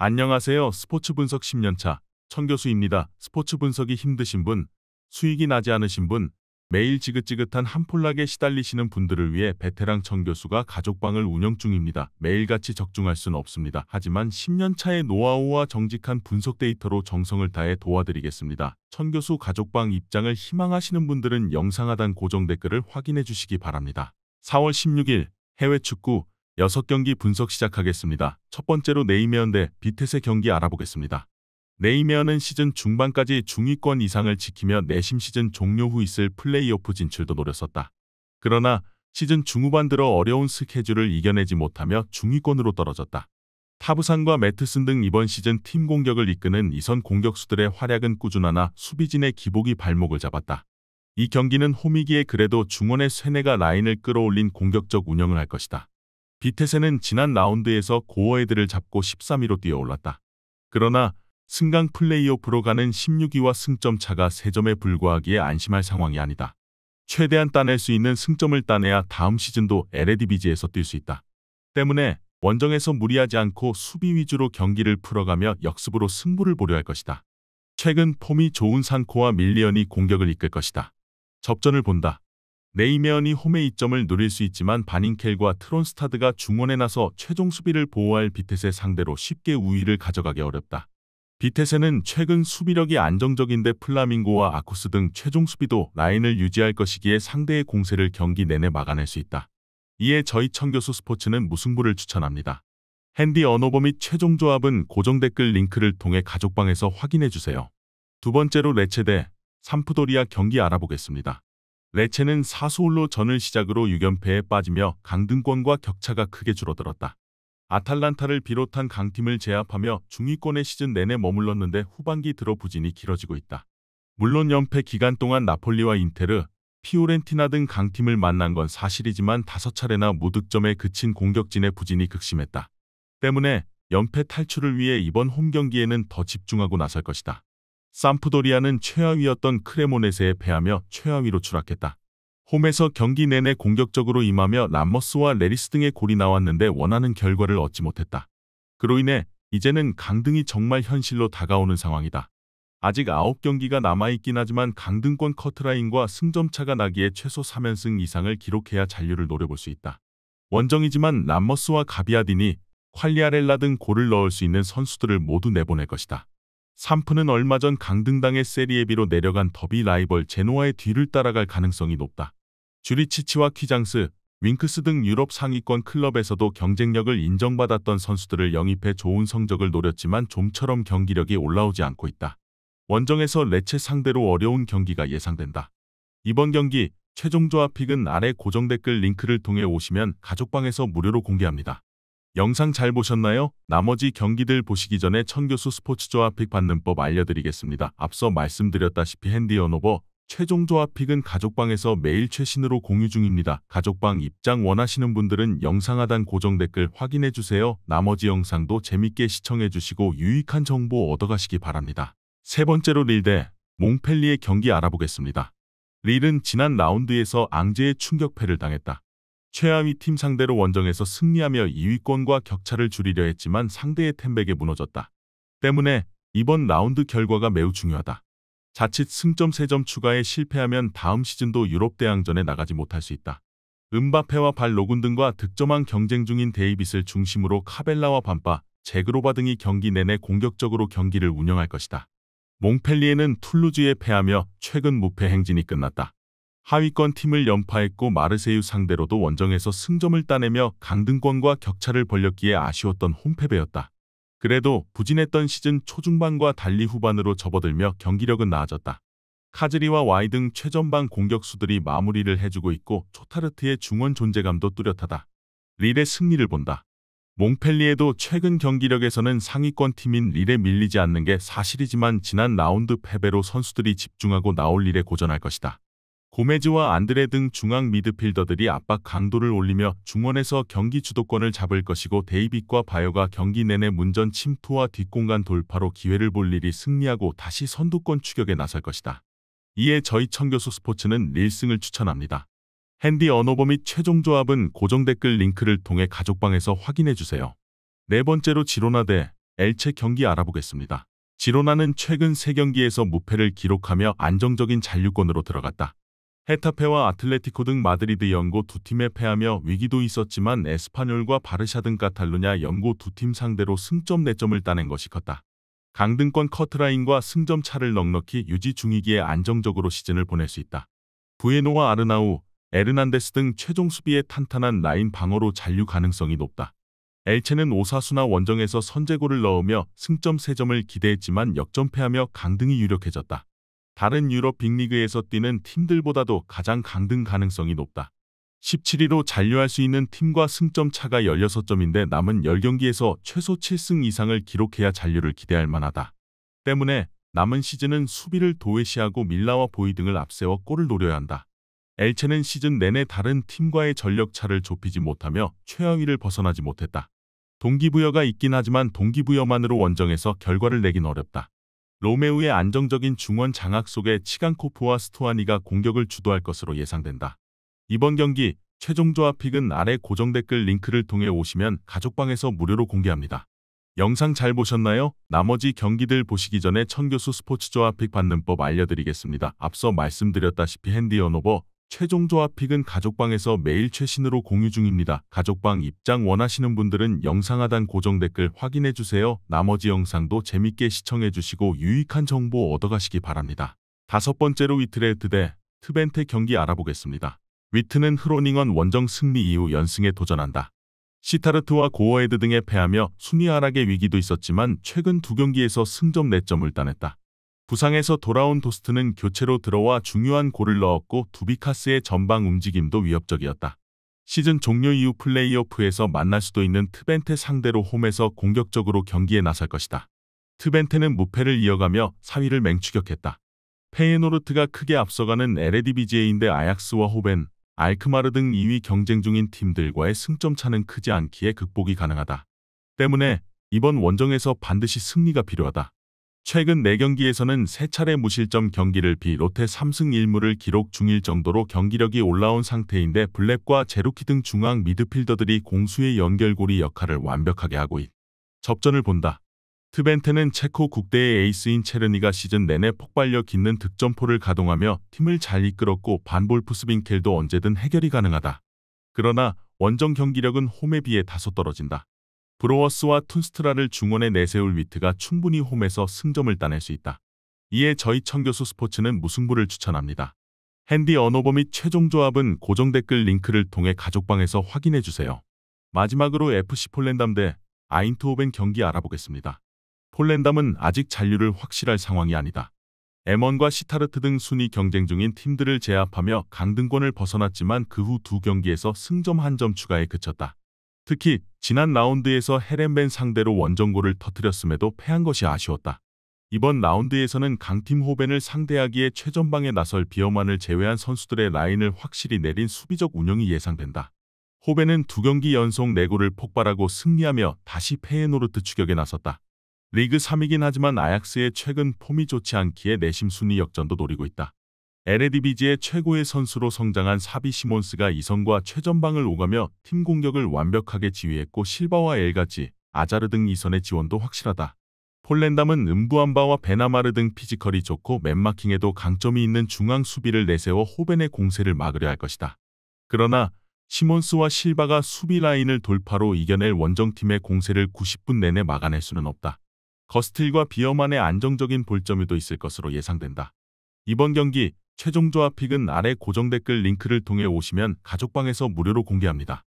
안녕하세요. 스포츠 분석 10년차 천교수입니다. 스포츠 분석이 힘드신 분, 수익이 나지 않으신 분, 매일 지긋지긋한 한 폴락에 시달리시는 분들을 위해 베테랑 천교수가 가족방을 운영 중입니다. 매일같이 적중할 수는 없습니다. 하지만 10년차의 노하우와 정직한 분석 데이터로 정성을 다해 도와드리겠습니다. 천교수 가족방 입장을 희망하시는 분들은 영상 하단 고정 댓글을 확인해 주시기 바랍니다. 4월 16일 해외 축구 6경기 분석 시작하겠습니다. 첫 번째로 네이메어 대 비텟의 경기 알아보겠습니다. 네이메어는 시즌 중반까지 중위권 이상을 지키며 내심 시즌 종료 후 있을 플레이오프 진출도 노렸었다. 그러나 시즌 중후반 들어 어려운 스케줄을 이겨내지 못하며 중위권으로 떨어졌다. 타브산과 매트슨 등 이번 시즌 팀 공격을 이끄는 이선 공격수들의 활약은 꾸준하나 수비진의 기복이 발목을 잡았다. 이 경기는 홈이기에 그래도 중원의 쇠뇌가 라인을 끌어올린 공격적 운영을 할 것이다. 비텟에는 지난 라운드에서 고어헤드를 잡고 13위로 뛰어올랐다. 그러나 승강 플레이오프로 가는 16위와 승점 차가 3점에 불과하기에 안심할 상황이 아니다. 최대한 따낼 수 있는 승점을 따내야 다음 시즌도 에레디비지에서 뛸 수 있다. 때문에 원정에서 무리하지 않고 수비 위주로 경기를 풀어가며 역습으로 승부를 보려 할 것이다. 최근 폼이 좋은 산코와 밀리언이 공격을 이끌 것이다. 접전을 본다. 네이메언이 홈의 이점을 누릴 수 있지만 바닌켈과 트론스타드가 중원에 나서 최종 수비를 보호할 비텟의 상대로 쉽게 우위를 가져가기 어렵다. 비텟에는 최근 수비력이 안정적인데 플라밍고와 아쿠스 등 최종 수비도 라인을 유지할 것이기에 상대의 공세를 경기 내내 막아낼 수 있다. 이에 저희 천교수 스포츠는 무승부를 추천합니다. 핸디 언어버 및 최종 조합은 고정 댓글 링크를 통해 가족방에서 확인해주세요. 두 번째로 레체 대 삼프도리아 경기 알아보겠습니다. 레체는 4수홀로 전을 시작으로 6연패에 빠지며 강등권과 격차가 크게 줄어들었다. 아탈란타를 비롯한 강팀을 제압하며 중위권의 시즌 내내 머물렀는데 후반기 들어 부진이 길어지고 있다. 물론 연패 기간 동안 나폴리와 인테르, 피오렌티나 등 강팀을 만난 건 사실이지만 5차례나 무득점에 그친 공격진의 부진이 극심했다. 때문에 연패 탈출을 위해 이번 홈 경기에는 더 집중하고 나설 것이다. 삼프도리아는 최하위였던 크레모네세에 패하며 최하위로 추락했다. 홈에서 경기 내내 공격적으로 임하며 람머스와 레리스 등의 골이 나왔는데 원하는 결과를 얻지 못했다. 그로 인해 이제는 강등이 정말 현실로 다가오는 상황이다. 아직 9경기가 남아있긴 하지만 강등권 커트라인과 승점차가 나기에 최소 3연승 이상을 기록해야 잔류를 노려볼 수 있다. 원정이지만 람머스와 가비아디니, 퀄리아렐라 등 골을 넣을 수 있는 선수들을 모두 내보낼 것이다. 삼프는 얼마 전 강등당해 세리에비로 내려간 더비 라이벌 제노아의 뒤를 따라갈 가능성이 높다. 주리치치와 퀴장스, 윙크스 등 유럽 상위권 클럽에서도 경쟁력을 인정받았던 선수들을 영입해 좋은 성적을 노렸지만 좀처럼 경기력이 올라오지 않고 있다. 원정에서 레체 상대로 어려운 경기가 예상된다. 이번 경기 최종 조합 픽은 아래 고정 댓글 링크를 통해 오시면 가족방에서 무료로 공개합니다. 영상 잘 보셨나요? 나머지 경기들 보시기 전에 천교수 스포츠 조합 픽 받는 법 알려드리겠습니다. 앞서 말씀드렸다시피 핸디 언어버 최종 조합 픽은 가족방에서 매일 최신으로 공유 중입니다. 가족방 입장 원하시는 분들은 영상 하단 고정 댓글 확인해주세요. 나머지 영상도 재밌게 시청해주시고 유익한 정보 얻어가시기 바랍니다. 세 번째로 릴 대 몽펠리의 경기 알아보겠습니다. 릴은 지난 라운드에서 앙제의 충격패를 당했다. 최하위 팀 상대로 원정에서 승리하며 2위권과 격차를 줄이려 했지만 상대의 템백에 무너졌다. 때문에 이번 라운드 결과가 매우 중요하다. 자칫 승점 3점 추가에 실패하면 다음 시즌도 유럽 대항전에 나가지 못할 수 있다. 음바페와 발로군 등과 득점왕 경쟁 중인 데이빗을 중심으로 카벨라와 반파, 제그로바 등이 경기 내내 공격적으로 경기를 운영할 것이다. 몽펠리에는 툴루즈에 패하며 최근 무패 행진이 끝났다. 하위권 팀을 연파했고 마르세유 상대로도 원정에서 승점을 따내며 강등권과 격차를 벌렸기에 아쉬웠던 홈패배였다. 그래도 부진했던 시즌 초중반과 달리 후반으로 접어들며 경기력은 나아졌다. 카즈리와 와이 등 최전방 공격수들이 마무리를 해주고 있고 초타르트의 중원 존재감도 뚜렷하다. 릴의 승리를 본다. 몽펠리에도 최근 경기력에서는 상위권 팀인 릴에 밀리지 않는 게 사실이지만 지난 라운드 패배로 선수들이 집중하고 나올 릴에 고전할 것이다. 고메즈와 안드레 등 중앙 미드필더들이 압박 강도를 올리며 중원에서 경기 주도권을 잡을 것이고 데이빗과 바요가 경기 내내 문전 침투와 뒷공간 돌파로 기회를 볼 릴이 승리하고 다시 선두권 추격에 나설 것이다. 이에 저희 천교수 스포츠는 릴승을 추천합니다. 핸디 언어버 및 최종 조합은 고정 댓글 링크를 통해 가족방에서 확인해주세요. 네 번째로 지로나 대 엘체 경기 알아보겠습니다. 지로나는 최근 3경기에서 무패를 기록하며 안정적인 잔류권으로 들어갔다. 헤타페와 아틀레티코 등 마드리드 연고 두 팀에 패하며 위기도 있었지만 에스파뇰과 바르샤 등 카탈루냐 연고 두 팀 상대로 승점 4점을 따낸 것이 컸다. 강등권 커트라인과 승점 차를 넉넉히 유지 중이기에 안정적으로 시즌을 보낼 수 있다. 부에노와 아르나우, 에르난데스 등 최종 수비의 탄탄한 라인 방어로 잔류 가능성이 높다. 엘체는 오사수나 원정에서 선제골을 넣으며 승점 3점을 기대했지만 역전패하며 강등이 유력해졌다. 다른 유럽 빅리그에서 뛰는 팀들보다도 가장 강등 가능성이 높다. 17위로 잔류할 수 있는 팀과 승점 차가 16점인데 남은 10경기에서 최소 7승 이상을 기록해야 잔류를 기대할 만하다. 때문에 남은 시즌은 수비를 도외시하고 밀라와 보이 등을 앞세워 골을 노려야 한다. 엘체는 시즌 내내 다른 팀과의 전력 차를 좁히지 못하며 최하위를 벗어나지 못했다. 동기부여가 있긴 하지만 동기부여만으로 원정에서 결과를 내긴 어렵다. 로메우의 안정적인 중원 장악 속에 치간코프와 스투아니가 공격을 주도할 것으로 예상된다. 이번 경기 최종 조합픽은 아래 고정 댓글 링크를 통해 오시면 가족방에서 무료로 공개합니다. 영상 잘 보셨나요? 나머지 경기들 보시기 전에 천교수 스포츠 조합픽 받는 법 알려드리겠습니다. 앞서 말씀드렸다시피 핸디 언오버 최종 조합픽은 가족방에서 매일 최신으로 공유 중입니다. 가족방 입장 원하시는 분들은 영상 하단 고정 댓글 확인해주세요. 나머지 영상도 재밌게 시청해주시고 유익한 정보 얻어가시기 바랍니다. 5번째로 위트레드 대 트벤테 경기 알아보겠습니다. 위트는 흐로닝언 원정 승리 이후 연승에 도전한다. 시타르트와 고어헤드 등에 패하며 순위 하락의 위기도 있었지만 최근 2경기에서 승점 4점을 따냈다. 부상에서 돌아온 도스트는 교체로 들어와 중요한 골을 넣었고 두비카스의 전방 움직임도 위협적이었다. 시즌 종료 이후 플레이오프에서 만날 수도 있는 트벤테 상대로 홈에서 공격적으로 경기에 나설 것이다. 트벤테는 무패를 이어가며 4위를 맹추격했다. 페예노르트가 크게 앞서가는 에레디비지에인데 아약스와 호벤, 알크마르 등 2위 경쟁 중인 팀들과의 승점 차는 크지 않기에 극복이 가능하다. 때문에 이번 원정에서 반드시 승리가 필요하다. 최근 4경기에서는 3차례 무실점 경기를 비롯해 3승 1무를 기록 중일 정도로 경기력이 올라온 상태인데 블랙과 제루키 등 중앙 미드필더들이 공수의 연결고리 역할을 완벽하게 하고 접전을 본다. 트벤테는 체코 국대의 에이스인 체르니가 시즌 내내 폭발력 있는 득점포를 가동하며 팀을 잘 이끌었고 반볼프스빈켈도 언제든 해결이 가능하다. 그러나 원정 경기력은 홈에 비해 다소 떨어진다. 브로워스와 툰스트라를 중원에 내세울 위트가 충분히 홈에서 승점을 따낼 수 있다. 이에 저희 천교수 스포츠는 무승부를 추천합니다. 핸디 언오버 및 최종 조합은 고정 댓글 링크를 통해 가족방에서 확인해주세요. 마지막으로 FC 폴렌담 대 아인트호벤 경기 알아보겠습니다. 폴렌담은 아직 잔류를 확실할 상황이 아니다. 에먼과 시타르트 등 순위 경쟁 중인 팀들을 제압하며 강등권을 벗어났지만 그 후 2경기에서 승점 1점 추가에 그쳤다. 특히 지난 라운드에서 헤렌벤 상대로 원정골을 터뜨렸음에도 패한 것이 아쉬웠다. 이번 라운드에서는 강팀 호벤을 상대하기에 최전방에 나설 비어만을 제외한 선수들의 라인을 확실히 내린 수비적 운영이 예상된다. 호벤은 2경기 연속 4골을 폭발하고 승리하며 다시 페예노르트 추격에 나섰다. 리그 3위긴 하지만 아약스의 최근 폼이 좋지 않기에 내심 순위 역전도 노리고 있다. 에레디비지의 최고의 선수로 성장한 사비 시몬스가 이선과 최전방을 오가며 팀 공격을 완벽하게 지휘했고 실바와 엘가지, 아자르 등 이선의 지원도 확실하다. 폴렌담은 음부암바와 베나마르 등 피지컬이 좋고 맨마킹에도 강점이 있는 중앙 수비를 내세워 호벤의 공세를 막으려 할 것이다. 그러나 시몬스와 실바가 수비 라인을 돌파로 이겨낼 원정팀의 공세를 90분 내내 막아낼 수는 없다. 거스틸과 비어만의 안정적인 볼점유도 있을 것으로 예상된다. 이번 경기 최종 조합픽은 아래 고정 댓글 링크를 통해 오시면 가족방에서 무료로 공개합니다.